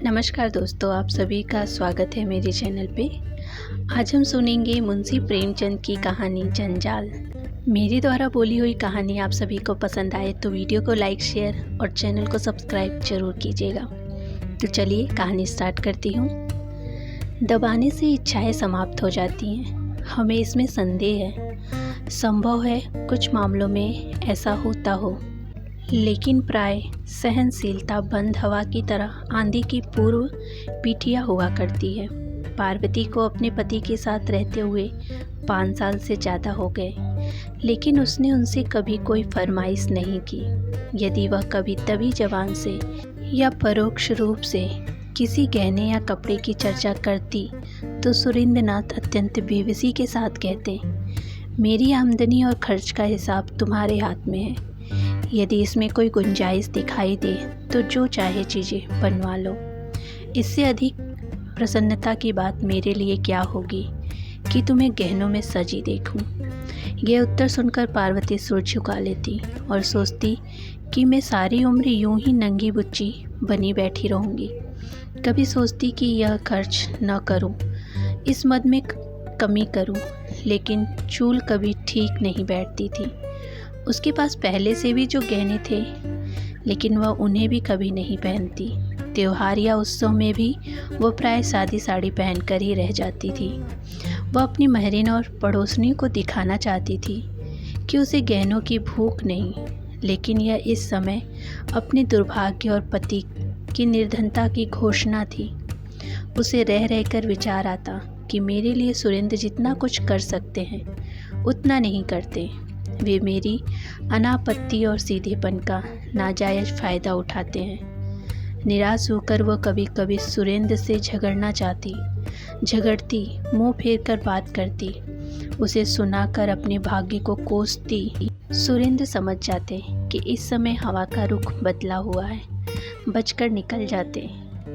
नमस्कार दोस्तों, आप सभी का स्वागत है मेरे चैनल पे। आज हम सुनेंगे मुंशी प्रेमचंद की कहानी जंजाल। मेरे द्वारा बोली हुई कहानी आप सभी को पसंद आए तो वीडियो को लाइक, शेयर और चैनल को सब्सक्राइब जरूर कीजिएगा। तो चलिए कहानी स्टार्ट करती हूँ। दबाने से इच्छाएं समाप्त हो जाती हैं, हमें इसमें संदेह है। संभव है कुछ मामलों में ऐसा होता हो, लेकिन प्राय सहनशीलता बंद हवा की तरह आंधी की पूर्व पीठिया हुआ करती है। पार्वती को अपने पति के साथ रहते हुए 5 साल से ज़्यादा हो गए, लेकिन उसने उनसे कभी कोई फरमाइश नहीं की। यदि वह कभी तभी जबान से या परोक्ष रूप से किसी गहने या कपड़े की चर्चा करती तो सुरेंद्रनाथ अत्यंत बेबसी के साथ कहते, मेरी आमदनी और खर्च का हिसाब तुम्हारे हाथ में है। यदि इसमें कोई गुंजाइश दिखाई दे तो जो चाहे चीज़ें बनवा लो। इससे अधिक प्रसन्नता की बात मेरे लिए क्या होगी कि तुम्हें गहनों में सजी देखूं। यह उत्तर सुनकर पार्वती सिर झुका लेती और सोचती कि मैं सारी उम्र यूं ही नंगी बुच्ची बनी बैठी रहूंगी। कभी सोचती कि यह खर्च न करूं, इस मद में कमी करूं, लेकिन चूल कभी ठीक नहीं बैठती थी। उसके पास पहले से भी जो गहने थे, लेकिन वह उन्हें भी कभी नहीं पहनती। त्योहार या उत्सव में भी वह प्राय सादी साड़ी पहनकर ही रह जाती थी। वह अपनी महरीन और पड़ोसनियों को दिखाना चाहती थी कि उसे गहनों की भूख नहीं, लेकिन यह इस समय अपने दुर्भाग्य और पति की निर्धनता की घोषणा थी। उसे रह रहकर विचार आता कि मेरे लिए सुरेंद्र जितना कुछ कर सकते हैं उतना नहीं करते। वे मेरी अनापत्ति और सीधेपन का नाजायज़ फ़ायदा उठाते हैं। निराश होकर वह कभी कभी सुरेंद्र से झगड़ना चाहती, झगड़ती, मुंह फेर कर बात करती, उसे सुनाकर अपने भाग्य को कोसती। सुरेंद्र समझ जाते कि इस समय हवा का रुख बदला हुआ है, बचकर निकल जाते।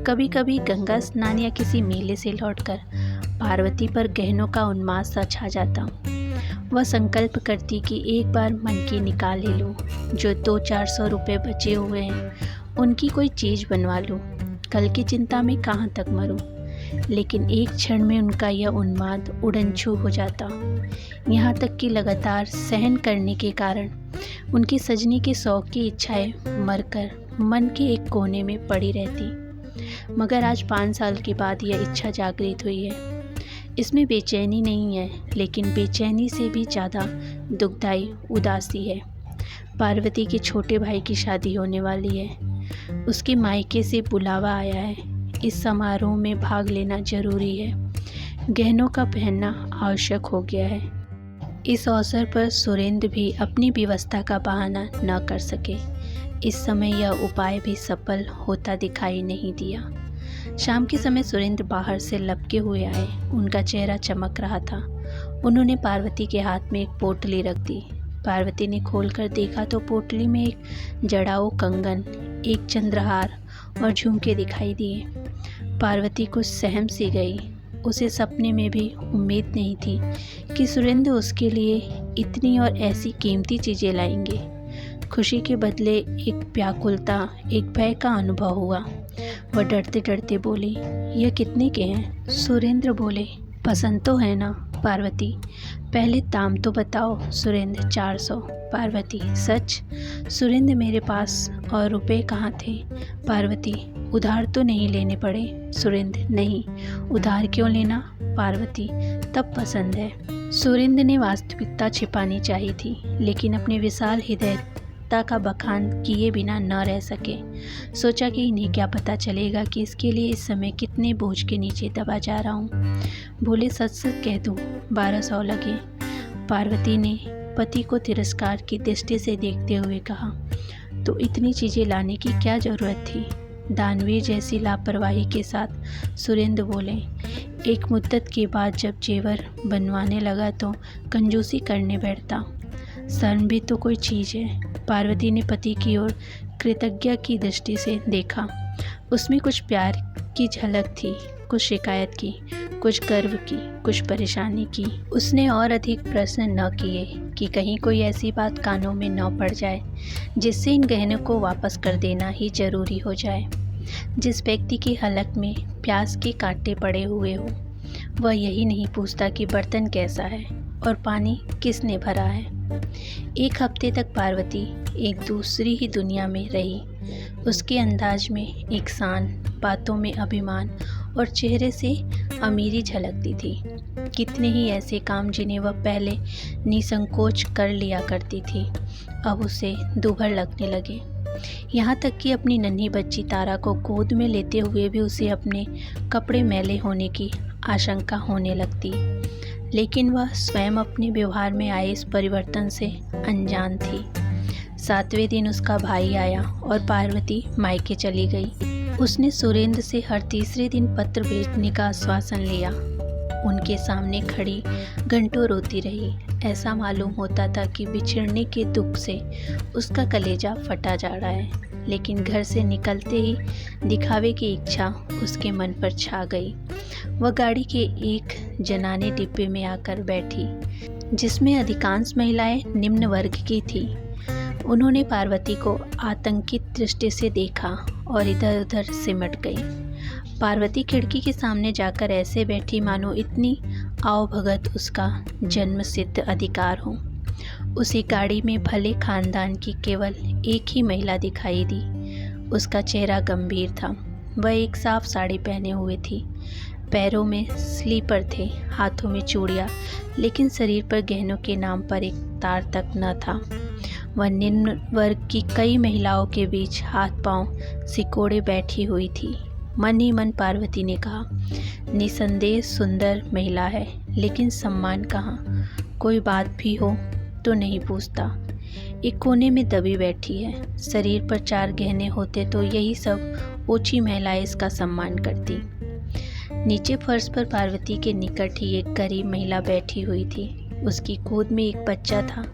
कभी कभी गंगा स्नान या किसी मेले से लौटकर पार्वती पर गहनों का उन्माद सा छा जाता। वह संकल्प करती कि एक बार मन की निकाल ही लूँ, जो 200-400 रुपये बचे हुए हैं उनकी कोई चीज़ बनवा लूँ। कल की चिंता में कहाँ तक मरूँ। लेकिन एक क्षण में उनका यह उन्माद उड़नछू हो जाता। यहाँ तक कि लगातार सहन करने के कारण उनकी सजने के शौक की इच्छाएं मरकर मन के एक कोने में पड़ी रहती। मगर आज 5 साल के बाद यह इच्छा जागृत हुई है। इसमें बेचैनी नहीं है, लेकिन बेचैनी से भी ज़्यादा दुखदाई उदासी है। पार्वती के छोटे भाई की शादी होने वाली है। उसके मायके से बुलावा आया है। इस समारोह में भाग लेना जरूरी है। गहनों का पहनना आवश्यक हो गया है। इस अवसर पर सुरेंद्र भी अपनी व्यवस्था का बहाना न कर सके। इस समय यह उपाय भी सफल होता दिखाई नहीं दिया। शाम के समय सुरेंद्र बाहर से लपके हुए आए। उनका चेहरा चमक रहा था। उन्होंने पार्वती के हाथ में एक पोटली रख दी। पार्वती ने खोलकर देखा तो पोटली में एक जड़ाऊ कंगन, एक चंद्रहार और झुमके दिखाई दिए। पार्वती कुछ सहम सी गई। उसे सपने में भी उम्मीद नहीं थी कि सुरेंद्र उसके लिए इतनी और ऐसी कीमती चीज़ें लाएंगे। खुशी के बदले एक व्याकुलता, एक भय का अनुभव हुआ। वह डरते डरते बोली, यह कितने के हैं? सुरेंद्र बोले, पसंद तो है ना? पार्वती, पहले दाम तो बताओ। सुरेंद्र, 400। पार्वती, सच? सुरेंद्र, मेरे पास और रुपए कहाँ थे? पार्वती, उधार तो नहीं लेने पड़े? सुरेंद्र, नहीं, उधार क्यों लेना? पार्वती, तब पसंद है। सुरेंद्र ने वास्तविकता छिपानी चाहिए थी, लेकिन अपने विशाल हृदय का बखान किए बिना न रह सके। सोचा कि इन्हें क्या पता चलेगा कि इसके लिए इस समय कितने बोझ के नीचे दबा जा रहा हूँ। बोले, सच सच कह दूँ, 1200 लगे। पार्वती ने पति को तिरस्कार की दृष्टि से देखते हुए कहा, तो इतनी चीज़ें लाने की क्या ज़रूरत थी? दानवीर जैसी लापरवाही के साथ सुरेंद्र बोले, एक मुद्दत के बाद जब जेवर बनवाने लगा तो कंजूसी करने बैठता। शर्म भी तो कोई चीज़ है। पार्वती ने पति की ओर कृतज्ञता की दृष्टि से देखा। उसमें कुछ प्यार की झलक थी, कुछ शिकायत की, कुछ गर्व की, कुछ परेशानी की। उसने और अधिक प्रश्न न किए कि कहीं कोई ऐसी बात कानों में न पड़ जाए जिससे इन गहनों को वापस कर देना ही जरूरी हो जाए। जिस व्यक्ति की हलक में प्यास के कांटे पड़े हुए हो, वह यही नहीं पूछता कि बर्तन कैसा है और पानी किसने भरा है। एक हफ्ते तक पार्वती एक दूसरी ही दुनिया में रही। उसके अंदाज में एक शान, बातों में अभिमान और चेहरे से अमीरी झलकती थी। कितने ही ऐसे काम जिन्हें वह पहले निसंकोच कर लिया करती थी, अब उसे दूभर लगने लगे। यहाँ तक कि अपनी नन्ही बच्ची तारा को गोद में लेते हुए भी उसे अपने कपड़े मैले होने की आशंका होने लगती। लेकिन वह स्वयं अपने व्यवहार में आए इस परिवर्तन से अनजान थी। 7वें दिन उसका भाई आया और पार्वती मायके चली गई। उसने सुरेंद्र से हर तीसरे दिन पत्र भेजने का आश्वासन लिया। उनके सामने खड़ी घंटों रोती रही। ऐसा मालूम होता था कि बिछड़ने के दुख से उसका कलेजा फटा जा रहा है। लेकिन घर से निकलते ही दिखावे की इच्छा उसके मन पर छा गई। वह गाड़ी के एक जनाने डिब्बे में आकर बैठी, जिसमें अधिकांश महिलाएं निम्न वर्ग की थीं। उन्होंने पार्वती को आतंकित दृष्टि से देखा और इधर उधर सिमट गई। पार्वती खिड़की के सामने जाकर ऐसे बैठी मानो इतनी आवभगत उसका जन्मसिद्ध अधिकार हो। उसी गाड़ी में भले खानदान की केवल एक ही महिला दिखाई दी। उसका चेहरा गंभीर था। वह एक साफ साड़ी पहने हुए थी। पैरों में स्लीपर थे, हाथों में चूड़ियाँ, लेकिन शरीर पर गहनों के नाम पर एक तार तक न था। वह निम्न वर्ग की कई महिलाओं के बीच हाथ पांव सिकोड़े बैठी हुई थी। मन ही मन पार्वती ने कहा, निसंदेह सुंदर महिला है, लेकिन सम्मान कहाँ? कोई बात भी हो तो नहीं पूछता। एक कोने में दबी बैठी है। शरीर पर 4 गहने होते तो यही सब ऊंची महिलाएं इसका सम्मान करती। नीचे फर्श पर पार्वती के निकट ही एक गरीब महिला बैठी हुई थी। उसकी गोद में एक बच्चा था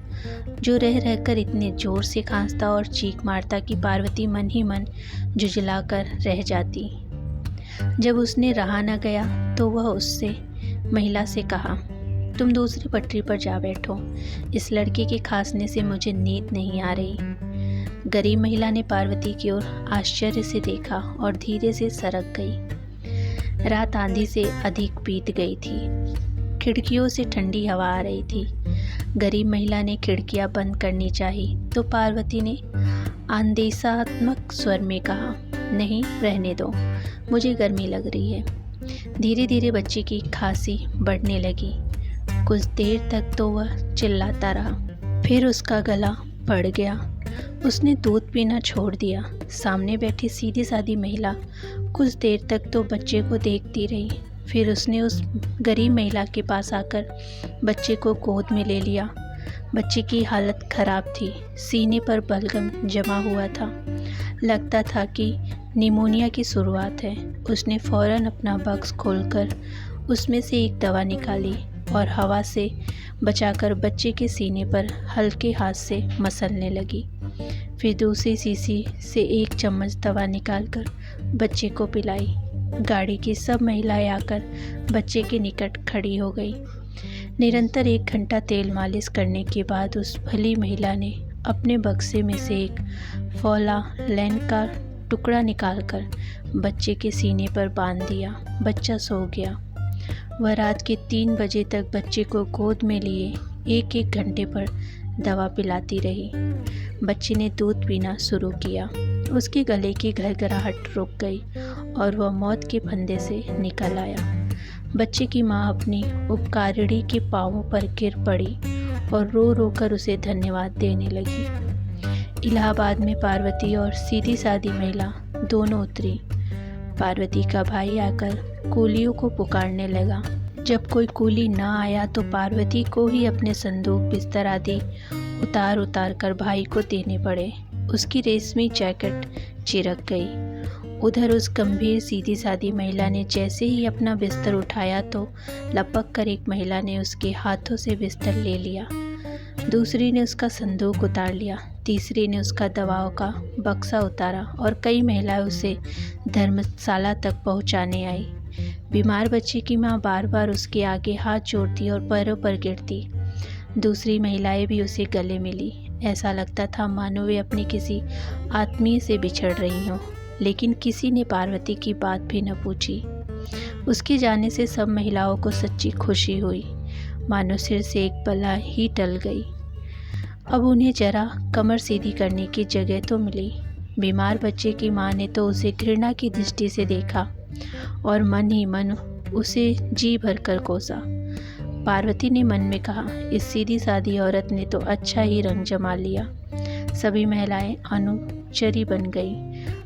जो रह रहकर इतने जोर से खांसता और चीख मारता कि पार्वती मन ही मन जुझलाकर रह जाती। जब उसने रहा न गया तो वह उससे महिला से कहा, तुम दूसरी पटरी पर जा बैठो। इस लड़के के खांसने से मुझे नींद नहीं आ रही। गरीब महिला ने पार्वती की ओर आश्चर्य से देखा और धीरे से सरक गई। रात आंधी से अधिक बीत गई थी। खिड़कियों से ठंडी हवा आ रही थी। गरीब महिला ने खिड़कियां बंद करनी चाही तो पार्वती ने आदेशात्मक स्वर में कहा, नहीं, रहने दो, मुझे गर्मी लग रही है। धीरे धीरे बच्चे की खांसी बढ़ने लगी। कुछ देर तक तो वह चिल्लाता रहा, फिर उसका गला पड़ गया। उसने दूध पीना छोड़ दिया। सामने बैठी सीधी सादी महिला कुछ देर तक तो बच्चे को देखती रही। फिर उसने उस गरीब महिला के पास आकर बच्चे को गोद में ले लिया। बच्चे की हालत खराब थी। सीने पर बलगम जमा हुआ था। लगता था कि निमोनिया की शुरुआत है। उसने फौरन अपना बक्स खोलकर उसमें से एक दवा निकाली और हवा से बचाकर बच्चे के सीने पर हल्के हाथ से मसलने लगी। फिर दूसरी शीशी से 1 चम्मच दवा निकालकर बच्चे को पिलाई। गाड़ी की सब महिलाएं आकर बच्चे के निकट खड़ी हो गई। निरंतर 1 घंटा तेल मालिश करने के बाद उस भली महिला ने अपने बक्से में से एक फौला लैन का टुकड़ा निकालकर बच्चे के सीने पर बांध दिया। बच्चा सो गया। वह रात के 3 बजे तक बच्चे को गोद में लिए 1-1 घंटे पर दवा पिलाती रही। बच्चे ने दूध पीना शुरू किया। उसके गले की घरघराहट रुक गई और वह मौत के फंदे से निकल आया। बच्चे की माँ अपनी उपकारिणी के पांवों पर गिर पड़ी और रो रो कर उसे धन्यवाद देने लगी। इलाहाबाद में पार्वती और सीधी सादी महिला दोनों उतरी। पार्वती का भाई आकर कूलियों को पुकारने लगा। जब कोई कूली न आया तो पार्वती को ही अपने संदूक, बिस्तर आदि उतार उतार कर भाई को देने पड़े। उसकी रेशमी जैकेट चिरक गई। उधर उस गंभीर सीधी सादी महिला ने जैसे ही अपना बिस्तर उठाया तो लपक कर एक महिला ने उसके हाथों से बिस्तर ले लिया। दूसरी ने उसका संदूक उतार लिया। तीसरी ने उसका दवाओं का बक्सा उतारा और कई महिलाएं उसे धर्मशाला तक पहुंचाने आई। बीमार बच्चे की माँ बार बार उसके आगे हाथ जोड़ती और पैरों पर गिरती। दूसरी महिलाएं भी उसे गले मिली। ऐसा लगता था मानो वे अपने किसी आत्मीय से बिछड़ रही हों। लेकिन किसी ने पार्वती की बात भी न पूछी। उसके जाने से सब महिलाओं को सच्ची खुशी हुई, मानो सिर से एक बला ही टल गई। अब उन्हें जरा कमर सीधी करने की जगह तो मिली। बीमार बच्चे की माँ ने तो उसे घृणा की दृष्टि से देखा और मन ही मन उसे जी भर कर कोसा। पार्वती ने मन में कहा, इस सीधी सादी औरत ने तो अच्छा ही रंग जमा लिया। सभी महिलाएं अनुचरी बन गई,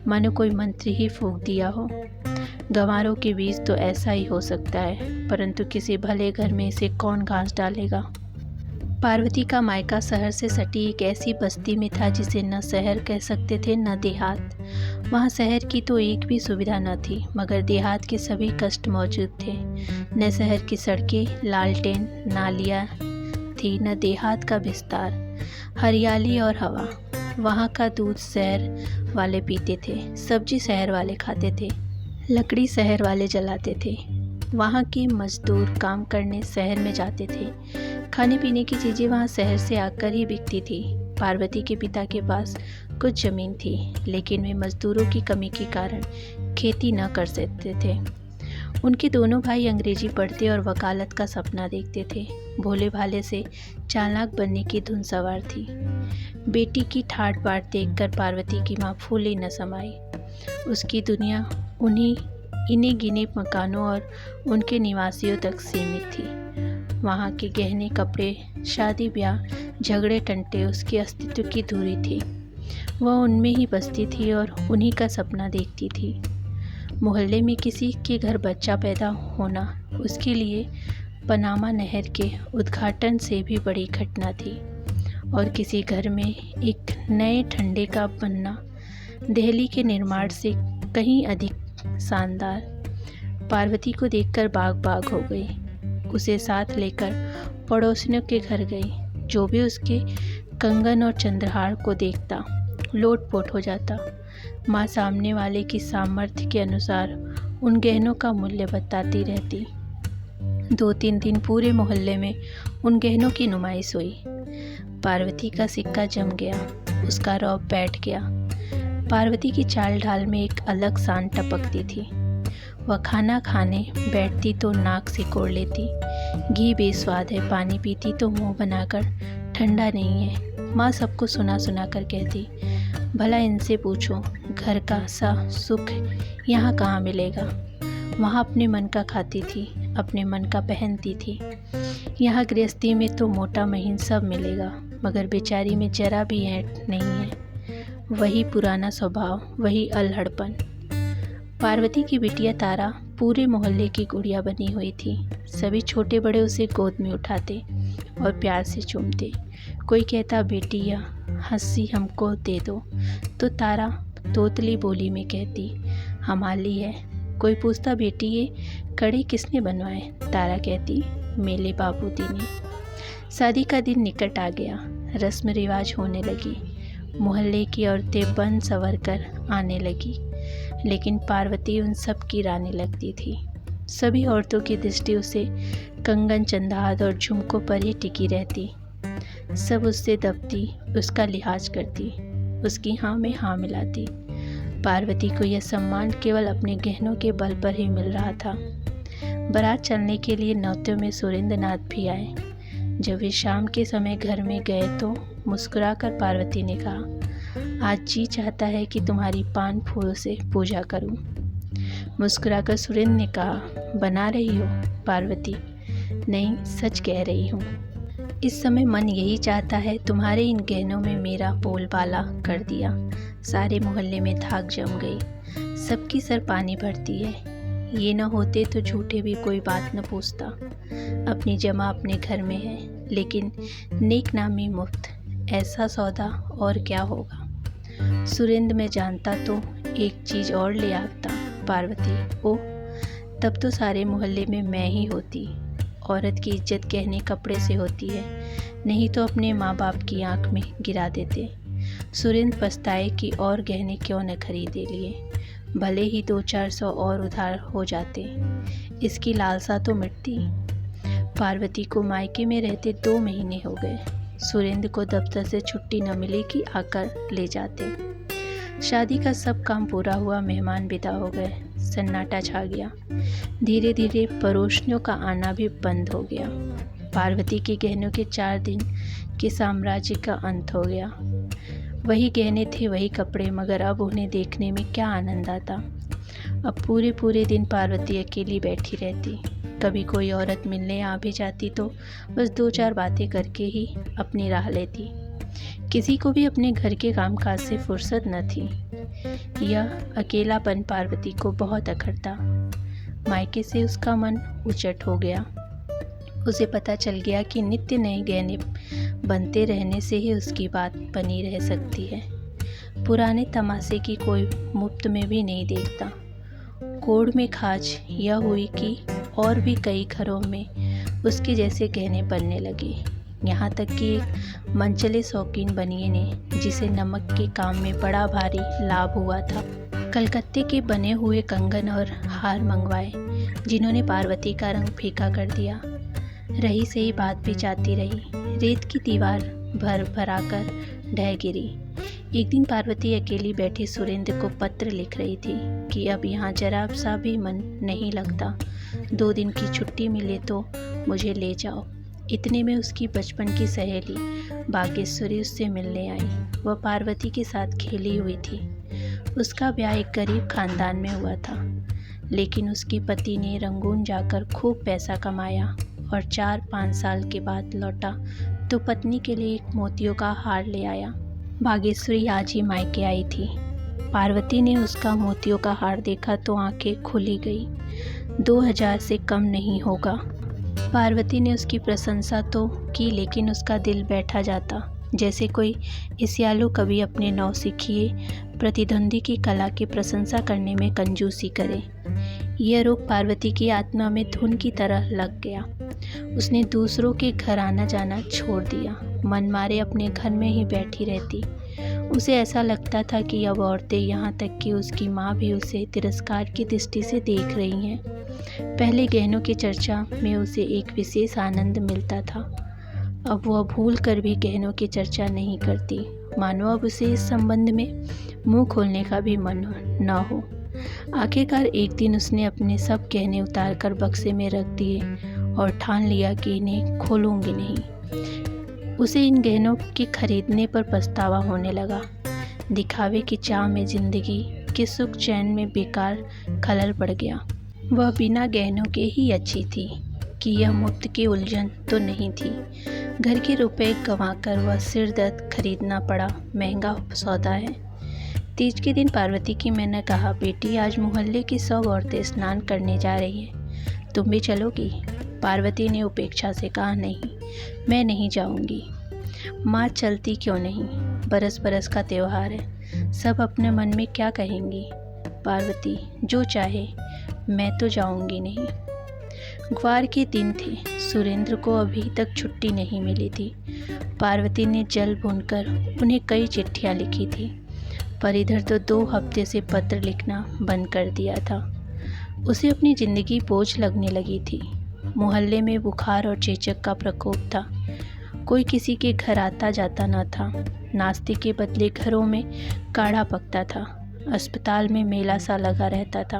मानो कोई मंत्र ही फूंक दिया हो। गंवारों के बीच तो ऐसा ही हो सकता है, परंतु किसी भले घर में इसे कौन घास डालेगा। पार्वती का मायका शहर से सटी एक ऐसी बस्ती में था जिसे न शहर कह सकते थे न देहात। वहाँ शहर की तो एक भी सुविधा न थी, मगर देहात के सभी कष्ट मौजूद थे। न शहर की सड़कें, लालटेन, नालियाँ थी, न देहात का विस्तार, हरियाली और हवा। वहाँ का दूध शहर वाले पीते थे, सब्जी शहर वाले खाते थे, लकड़ी शहर वाले जलाते थे। वहाँ के मजदूर काम करने शहर में जाते थे। खाने पीने की चीज़ें वहाँ शहर से आकर ही बिकती थी। पार्वती के पिता के पास कुछ ज़मीन थी, लेकिन वे मजदूरों की कमी के कारण खेती न कर सकते थे। उनके दोनों भाई अंग्रेजी पढ़ते और वकालत का सपना देखते थे। भोले भाले से चालाक बनने की धुन सवार थी। बेटी की ठाट बाट देखकर पार्वती की माँ फूली न समाई। उसकी दुनिया इन्हीं गिने मकानों और उनके निवासियों तक सीमित थी। वहाँ के गहने, कपड़े, शादी ब्याह, झगड़े टंटे उसके अस्तित्व की धुरी थी। वह उनमें ही बसती थी और उन्हीं का सपना देखती थी। मोहल्ले में किसी के घर बच्चा पैदा होना उसके लिए पनामा नहर के उद्घाटन से भी बड़ी घटना थी, और किसी घर में एक नए ठंडे का बनना दिल्ली के निर्माण से कहीं अधिक शानदार। पार्वती को देखकर बाग बाग हो गई। उसे साथ लेकर पड़ोसियों के घर गई। जो भी उसके कंगन और चंद्रहार को देखता लोटपोट हो जाता। माँ सामने वाले की सामर्थ्य के अनुसार उन गहनों का मूल्य बताती रहती। 2-3 दिन पूरे मोहल्ले में उन गहनों की नुमाइश हुई। पार्वती का सिक्का जम गया, उसका रौब बैठ गया। पार्वती की चाल ढाल में एक अलग शान टपकती थी। वह खाना खाने बैठती तो नाक सिकोड़ लेती। घी बेस्वाद है, पानी पीती तो मुंह बनाकर ठंडा नहीं है। माँ सबको सुना सुना कर कहती, भला इनसे पूछो घर का सा सुख यहाँ कहाँ मिलेगा। वहाँ अपने मन का खाती थी, अपने मन का पहनती थी। यहाँ गृहस्थी में तो मोटा महीन सब मिलेगा, मगर बेचारी में जरा भी ऐंठ नहीं है। वही पुराना स्वभाव, वही अल्हड़पन। पार्वती की बिटिया तारा पूरे मोहल्ले की गुड़िया बनी हुई थी। सभी छोटे बड़े उसे गोद में उठाते और प्यार से चूमते। कोई कहता बेटिया हंसी हमको दे दो, तो तारा तोतली बोली में कहती हमारी है। कोई पूछता बेटी ये कड़े किसने बनवाए, तारा कहती मेले बाबूजी ने। शादी का दिन निकट आ गया। रस्म रिवाज होने लगी। मोहल्ले की औरतें बन संवर कर आने लगी, लेकिन पार्वती उन सब की रानी लगती थी। सभी औरतों की दृष्टि उसे कंगन, चंद्रहार और झुमकों पर ही टिकी रहती। सब उससे दबती, उसका लिहाज करती, उसकी हाँ में हाँ मिलाती। पार्वती को यह सम्मान केवल अपने गहनों के बल पर ही मिल रहा था। बारात चलने के लिए न्योते में सुरेंद्रनाथ भी आए। जब वे शाम के समय घर में गए तो मुस्कुराकर पार्वती ने कहा, आज जी चाहता है कि तुम्हारी पान फूल से पूजा करूं। मुस्कुराकर सुरेंद्र ने कहा, बना रही हो पार्वती? नहीं, सच कह रही हूँ। इस समय मन यही चाहता है तुम्हारे इन गहनों में मेरा बोलबाला कर दिया। सारे मोहल्ले में धाक जम गई। सबकी सर पानी भरती है। ये न होते तो झूठे भी कोई बात न पूछता। अपनी जमा अपने घर में है, लेकिन नेक नामी मुफ्त। ऐसा सौदा और क्या होगा। सुरेंद्र में जानता तो एक चीज़ और ले आता पार्वती। ओह, तब तो सारे मोहल्ले में मैं ही होती। औरत की इज्जत गहने कपड़े से होती है, नहीं तो अपने माँ बाप की आंख में गिरा देते। सुरेंद्र पछताए कि और गहने क्यों न खरीदे लिए, भले ही 200-400 और उधार हो जाते। इसकी लालसा तो मिटती। पार्वती को मायके में रहते 2 महीने हो गए। सुरेंद्र को दफ्तर से छुट्टी न मिली कि आकर ले जाते। शादी का सब काम पूरा हुआ, मेहमान विदा हो गए, सन्नाटा छा गया। धीरे धीरे पड़ोसियों का आना भी बंद हो गया। पार्वती के गहनों के 4 दिन के साम्राज्य का अंत हो गया। वही गहने थे, वही कपड़े, मगर अब उन्हें देखने में क्या आनंद आता। अब पूरे पूरे दिन पार्वती अकेली बैठी रहती। कभी कोई औरत मिलने आ भी जाती तो बस 2-4 बातें करके ही अपनी राह लेती। किसी को भी अपने घर के कामकाज से फुर्सत न थी। यह अकेलापन पार्वती को बहुत अखरता। मायके से उसका मन उचट हो गया। उसे पता चल गया कि नित्य नए गहने बनते रहने से ही उसकी बात बनी रह सकती है। पुराने तमाशे की कोई मुफ्त में भी नहीं देखता। कोढ़ में खाज यह हुई कि और भी कई घरों में उसके जैसे गहने बनने लगे। यहाँ तक कि एक मनचले शौकीन बनिए ने, जिसे नमक के काम में बड़ा भारी लाभ हुआ था, कलकत्ते के बने हुए कंगन और हार मंगवाए, जिन्होंने पार्वती का रंग फीका कर दिया। रही सही बात भी जाती रही। रेत की दीवार भर भराकर ढह गिरी। एक दिन पार्वती अकेली बैठी सुरेंद्र को पत्र लिख रही थी कि अब यहाँ जरा सा भी मन नहीं लगता, 2 दिन की छुट्टी मिले तो मुझे ले जाओ। इतने में उसकी बचपन की सहेली बागेश्वरी उससे मिलने आई। वह पार्वती के साथ खेली हुई थी। उसका ब्याह एक गरीब खानदान में हुआ था, लेकिन उसके पति ने रंगून जाकर खूब पैसा कमाया और 4-5 साल के बाद लौटा तो पत्नी के लिए एक मोतियों का हार ले आया। बागेश्वरी आज ही मायके आई थी। पार्वती ने उसका मोतियों का हार देखा तो आंखें खुली गई। 2000 से कम नहीं होगा। पार्वती ने उसकी प्रशंसा तो की, लेकिन उसका दिल बैठा जाता, जैसे कोई ईर्ष्यालु कवि अपने नौसिखिए प्रतिद्वंदी की कला की प्रशंसा करने में कंजूसी करे। यह रोग पार्वती की आत्मा में धुन की तरह लग गया। उसने दूसरों के घर आना जाना छोड़ दिया। मन मारे अपने घर में ही बैठी रहती। उसे ऐसा लगता था कि अब औरतें, यहाँ तक कि उसकी माँ भी उसे तिरस्कार की दृष्टि से देख रही हैं। पहले गहनों की चर्चा में उसे एक विशेष आनंद मिलता था। अब वह भूल कर भी गहनों की चर्चा नहीं करती, मानो अब उसे इस संबंध में मुंह खोलने का भी मन न हो। आखिरकार एक दिन उसने अपने सब गहने उतार कर बक्से में रख दिए और ठान लिया कि इन्हें खोलूंगी नहीं। उसे इन गहनों के खरीदने पर पछतावा होने लगा। दिखावे की चाह में जिंदगी के सुख चैन में बेकार खलल पड़ गया। वह बिना गहनों के ही अच्छी थी कि यह मुफ्त की उलझन तो नहीं थी। घर के रुपए गंवाकर वह सिर दर्द खरीदना पड़ा, महंगा सौदा है। तीज के दिन पार्वती की मैंने कहा, बेटी आज मोहल्ले की 100 औरतें स्नान करने जा रही हैं, तुम भी चलोगी? पार्वती ने उपेक्षा से कहा, नहीं, मैं नहीं जाऊंगी। माँ चलती क्यों नहीं? बरस बरस का त्योहार है, सब अपने मन में क्या कहेंगी। पार्वती, जो चाहे, मैं तो जाऊंगी नहीं। ग्वार के दिन थे। सुरेंद्र को अभी तक छुट्टी नहीं मिली थी। पार्वती ने जल भूनकर उन्हें कई चिट्ठियाँ लिखी थी, पर इधर तो 2 हफ्ते से पत्र लिखना बंद कर दिया था। उसे अपनी ज़िंदगी बोझ लगने लगी थी। मोहल्ले में बुखार और चेचक का प्रकोप था। कोई किसी के घर आता जाता न था। नाश्ते के बदले घरों में काढ़ा पकता था। अस्पताल में मेला सा लगा रहता था।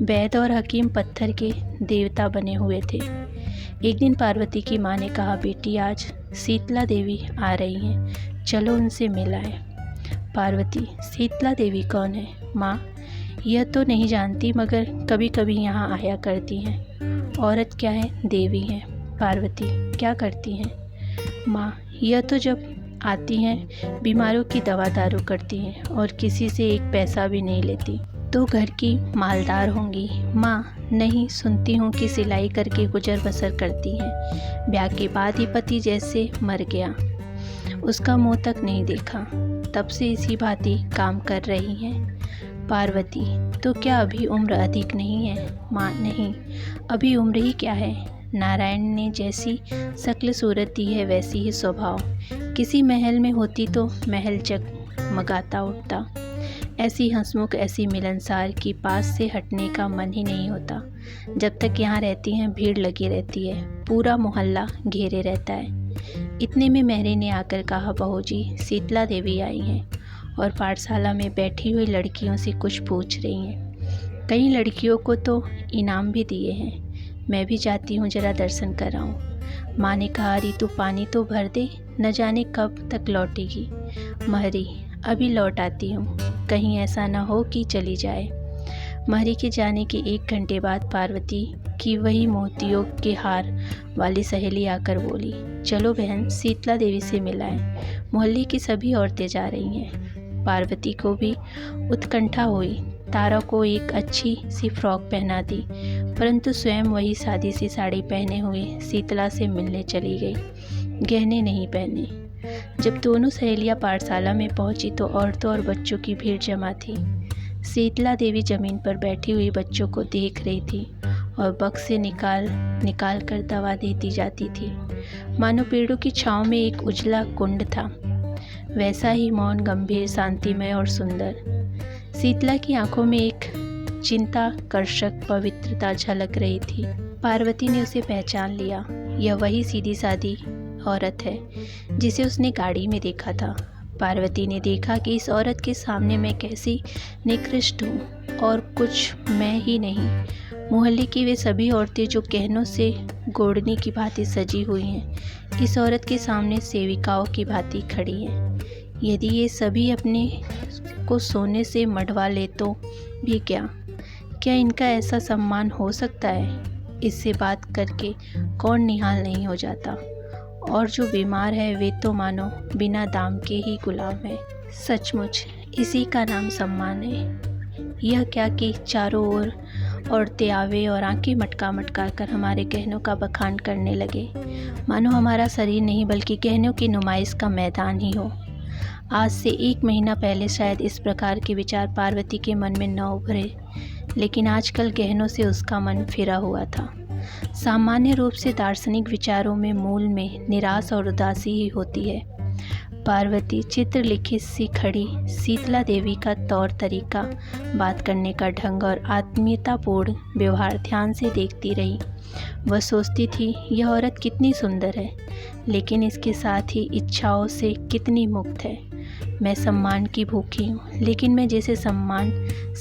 वैद्य और हकीम पत्थर के देवता बने हुए थे। एक दिन पार्वती की माँ ने कहा, बेटी आज शीतला देवी आ रही हैं, चलो उनसे मिल आए। पार्वती, शीतला देवी कौन है? माँ, यह तो नहीं जानती, मगर कभी कभी यहाँ आया करती हैं। औरत क्या है? देवी हैं। पार्वती, क्या करती हैं? माँ, यह तो जब आती हैं बीमारों की दवा दारू करती हैं और किसी से एक पैसा भी नहीं लेती। तो घर की मालदार होंगी। माँ, नहीं, सुनती हूँ कि सिलाई करके गुजर बसर करती हैं। ब्याह के बाद ही पति जैसे मर गया, उसका मुँह तक नहीं देखा, तब से इसी भांति काम कर रही हैं। पार्वती, तो क्या अभी उम्र अधिक नहीं है? माँ, नहीं, अभी उम्र ही क्या है। नारायण ने जैसी शक्ल सूरत दी है वैसी ही स्वभाव। किसी महल में होती तो महल जगमगाता उठता। ऐसी हंसमुख, ऐसी मिलनसार कि पास से हटने का मन ही नहीं होता। जब तक यहाँ रहती हैं भीड़ लगी रहती है, पूरा मोहल्ला घेरे रहता है। इतने में मेहरी ने आकर कहा, बहू जी, शीतला देवी आई हैं और पाठशाला में बैठी हुई लड़कियों से कुछ पूछ रही हैं। कई लड़कियों को तो इनाम भी दिए हैं। मैं भी चाहती हूँ ज़रा दर्शन कराऊँ। माँ ने कहा, रितु पानी तो भर दे, न जाने कब तक लौटेगी। महरी, अभी लौट आती हूँ, कहीं ऐसा ना हो कि चली जाए। महरी के जाने के 1 घंटे बाद पार्वती की वही मोतियों के हार वाली सहेली आकर बोली, चलो बहन, शीतला देवी से मिलाएं। मोहल्ले की सभी औरतें जा रही हैं। पार्वती को भी उत्कंठा हुई। तारा को एक अच्छी सी फ्रॉक पहना दी, परंतु स्वयं वही सादी सी साड़ी पहने हुए शीतला से मिलने चली गई, गहने नहीं पहने। जब दोनों सहेलियां पाठशाला में पहुंची तो औरतों और बच्चों की भीड़ जमा थी। शीतला देवी जमीन पर बैठी हुई बच्चों को देख रही थी और बक्स से निकाल कर दवा देती जाती थी। मानो पेड़ों की छांव में एक उजला कुंड था, वैसा ही मौन, गंभीर, शांतिमय और सुंदर। शीतला की आंखों में एक चिंताकर्षक पवित्रता झलक रही थी। पार्वती ने उसे पहचान लिया। यह वही सीधी सादी औरत है जिसे उसने गाड़ी में देखा था। पार्वती ने देखा कि इस औरत के सामने मैं कैसी निकृष्ट हूँ, और कुछ मैं ही नहीं, मोहल्ले की वे सभी औरतें जो गहनों से गोड़नी की भांति सजी हुई हैं, इस औरत के सामने सेविकाओं की भांति खड़ी हैं। यदि ये सभी अपने को सोने से मढ़वा ले तो भी क्या इनका ऐसा सम्मान हो सकता है? इससे बात करके कौन निहाल नहीं हो जाता? और जो बीमार है वे तो मानो बिना दाम के ही गुलाम है। सचमुच इसी का नाम सम्मान है। यह क्या कि चारों ओर औरतें आवे और आंखें मटका कर हमारे गहनों का बखान करने लगे, मानो हमारा शरीर नहीं बल्कि गहनों की नुमाइश का मैदान ही हो। आज से 1 महीना पहले शायद इस प्रकार के विचार पार्वती के मन में न उभरे, लेकिन आजकल गहनों से उसका मन फिरा हुआ था। सामान्य रूप से दार्शनिक विचारों में मूल में निराश और उदासी ही होती है। पार्वती चित्रलिखित सी खड़ी शीतला देवी का तौर तरीका, बात करने का ढंग और आत्मीयतापूर्ण व्यवहार ध्यान से देखती रही। वह सोचती थी, यह औरत कितनी सुंदर है, लेकिन इसके साथ ही इच्छाओं से कितनी मुक्त है। मैं सम्मान की भूखी हूँ, लेकिन मैं जैसे सम्मान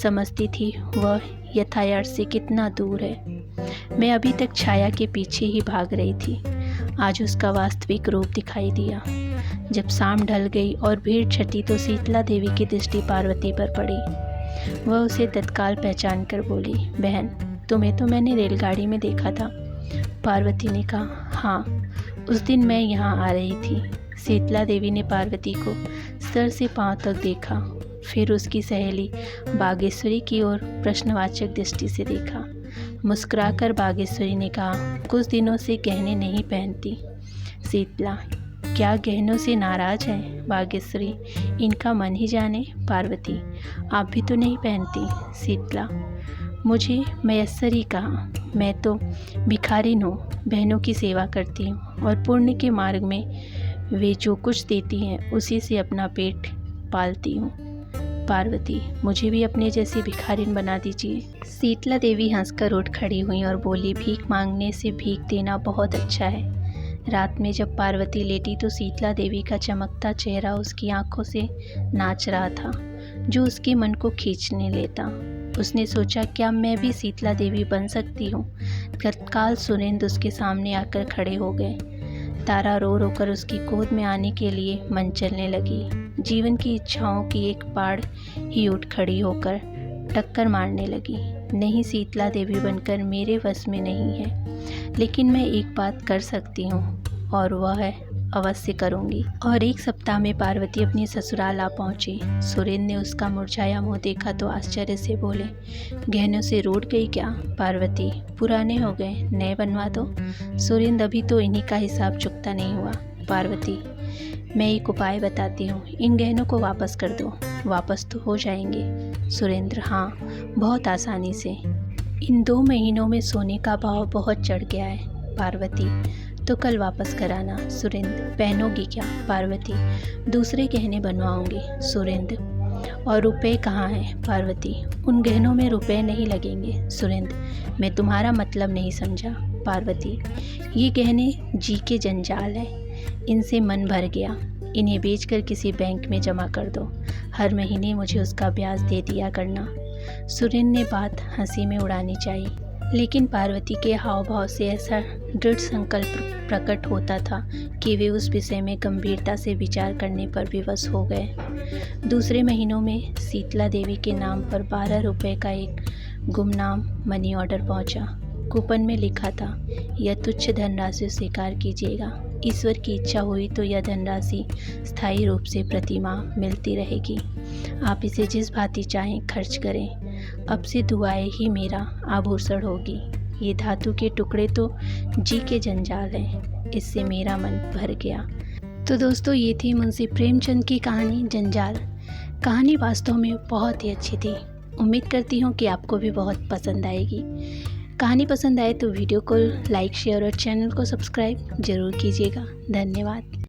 समझती थी वह यथार्थ से कितना दूर है। मैं अभी तक छाया के पीछे ही भाग रही थी। आज उसका वास्तविक रूप दिखाई दिया। जब शाम ढल गई और भीड़ छटी तो शीतला देवी की दृष्टि पार्वती पर पड़ी। वह उसे तत्काल पहचान कर बोली, बहन, तुम्हें तो मैंने रेलगाड़ी में देखा था। पार्वती ने कहा, हाँ, उस दिन मैं यहाँ आ रही थी। शीतला देवी ने पार्वती को सर से पांव तक देखा, फिर उसकी सहेली बागेश्वरी की ओर प्रश्नवाचक दृष्टि से देखा। मुस्कुराकर बागेश्वरी ने कहा, कुछ दिनों से गहने नहीं पहनती। शीतला, क्या गहनों से नाराज हैं? बागेश्वरी, इनका मन ही जाने। पार्वती, आप भी तो नहीं पहनती। शीतला, मुझे मयस्सर ही कहा, मैं तो भिखारिन हूँ, बहनों की सेवा करती हूँ और पुण्य के मार्ग में वे जो कुछ देती हैं उसी से अपना पेट पालती हूँ। पार्वती, मुझे भी अपने जैसी भिखारिन बना दीजिए। शीतला देवी हंसकर उठ खड़ी हुई और बोली, भीख मांगने से भीख देना बहुत अच्छा है। रात में जब पार्वती लेटी तो शीतला देवी का चमकता चेहरा उसकी आंखों से नाच रहा था, जो उसके मन को खींचने लेता। उसने सोचा, क्या मैं भी शीतला देवी बन सकती हूँ? तत्काल सुरेंद्र उसके सामने आकर खड़े हो गए। तारा रो रो कर उसकी गोद में आने के लिए मन चलने लगी। जीवन की इच्छाओं की एक बाढ़ ही उठ खड़ी होकर टक्कर मारने लगी। नहीं, शीतला देवी बनकर मेरे वश में नहीं है, लेकिन मैं एक बात कर सकती हूँ और वह है अवश्य करूँगी। और 1 सप्ताह में पार्वती अपनी ससुराल आ पहुँची। सुरेंद्र ने उसका मुरझाया मुँह देखा तो आश्चर्य से बोले, गहनों से रूठ गई क्या? पार्वती, पुराने हो गए, नए बनवा दो। सुरेंद्र, अभी तो इन्हीं का हिसाब चुकता नहीं हुआ। पार्वती, मैं एक उपाय बताती हूँ, इन गहनों को वापस कर दो। वापस तो हो जाएंगे। सुरेंद्र, हाँ, बहुत आसानी से। इन 2 महीनों में सोने का भाव बहुत चढ़ गया है। पार्वती, तो कल वापस कराना। सुरेंद्र, पहनोगी क्या? पार्वती, दूसरे गहने बनवाऊंगी। सुरेंद्र, और रुपए कहाँ हैं? पार्वती, उन गहनों में रुपए नहीं लगेंगे। सुरेंद्र, मैं तुम्हारा मतलब नहीं समझा। पार्वती, ये गहने जी के जंजाल है, इनसे मन भर गया, इन्हें बेचकर किसी बैंक में जमा कर दो। हर महीने मुझे उसका ब्याज दे दिया करना। सुरेंद्र ने बात हंसी में उड़ानी चाहिए, लेकिन पार्वती के हाव भाव से ऐसा दृढ़ संकल्प प्रकट होता था कि वे उस विषय में गंभीरता से विचार करने पर विवश हो गए। दूसरे महीनों में शीतला देवी के नाम पर 12 रुपये का एक गुमनाम मनी ऑर्डर पहुंचा। कूपन में लिखा था, यह तुच्छ धनराशि स्वीकार कीजिएगा। ईश्वर की इच्छा हुई तो यह धनराशि स्थायी रूप से प्रतिमाह मिलती रहेगी। आप इसे जिस भांति चाहें खर्च करें। अब से दुआएं ही मेरा आभूषण होगी। ये धातु के टुकड़े तो जी के जंजाल हैं। इससे मेरा मन भर गया। तो दोस्तों, ये थी मुंशी प्रेमचंद की कहानी जंजाल। कहानी वास्तव में बहुत ही अच्छी थी। उम्मीद करती हूँ कि आपको भी बहुत पसंद आएगी। कहानी पसंद आए तो वीडियो को लाइक, शेयर और चैनल को सब्सक्राइब ज़रूर कीजिएगा। धन्यवाद।